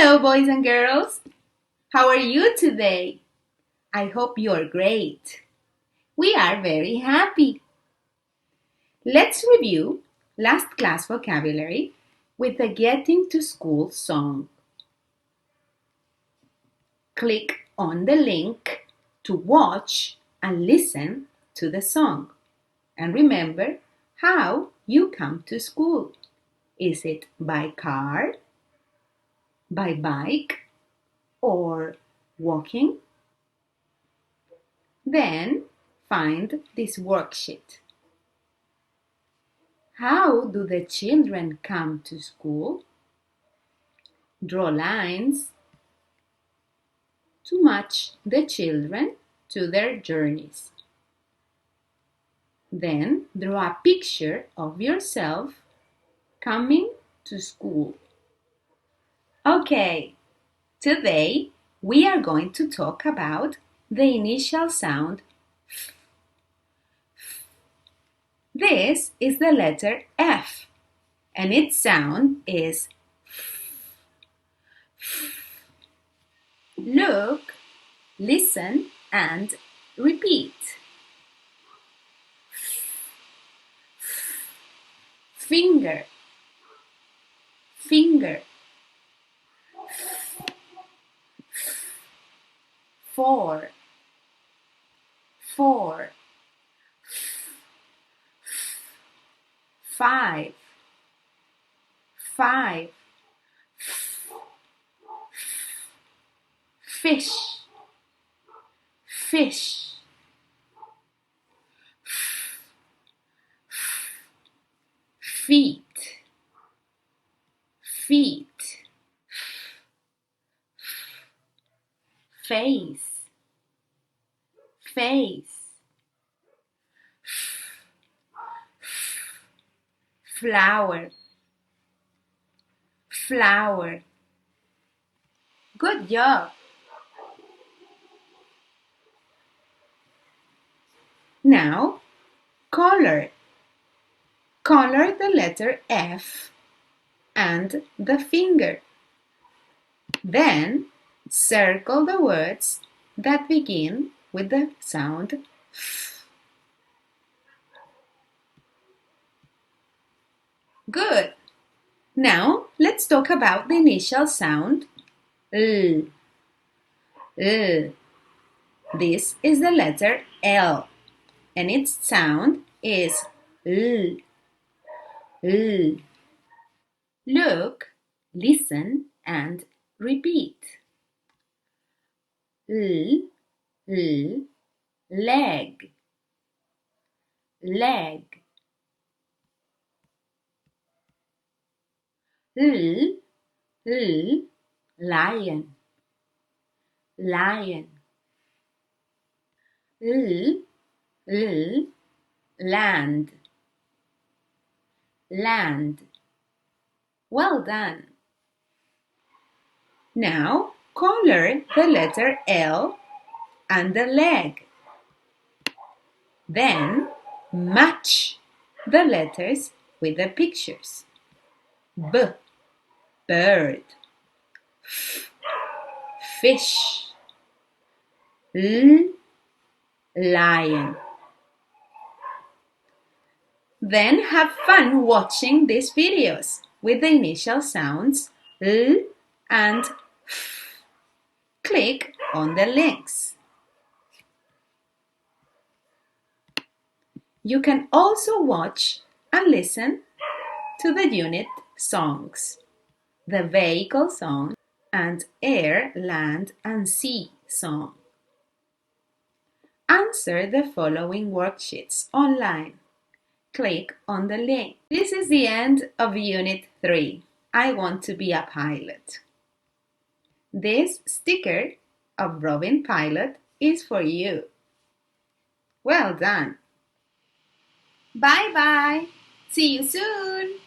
Hello, boys and girls. How are you today? I hope you're great. We are very happy. Let's review last class vocabulary with the Getting to School song. Click on the link to watch and listen to the song. And remember how you come to school. Is it by car, by bike, or walking? Then find this worksheet. How do the children come to school? Draw lines to match the children to their journeys. Then draw a picture of yourself coming to school. Okay, today we are going to talk about the initial sound F. This is the letter F, and its sound is Look, listen, and repeat. Finger, finger. Four, four. Five, five. Fish, fish. Feet, feet. Face, face. Flower, flower. Good job. Now, color. Color the letter F and the finger. Then, circle the words that begin with the sound F. Good. Now, let's talk about the initial sound L. L. This is the letter L, and its sound is L. L. Look, listen, and repeat. L, L, leg, leg. L, L, lion, lion. L, L, land, land. Well done. Now color the letter L and the leg. Then match the letters with the pictures. B, bird. F, fish. L, lion. Then have fun watching these videos with the initial sounds L and F. Click on the links. You can also watch and listen to the unit songs, the vehicle song, and air, land, and sea song. Answer the following worksheets online. Click on the link. This is the end of Unit 3. I want to be a pilot. This sticker of Robin Pilot is for you. Well done. Bye-bye. See you soon.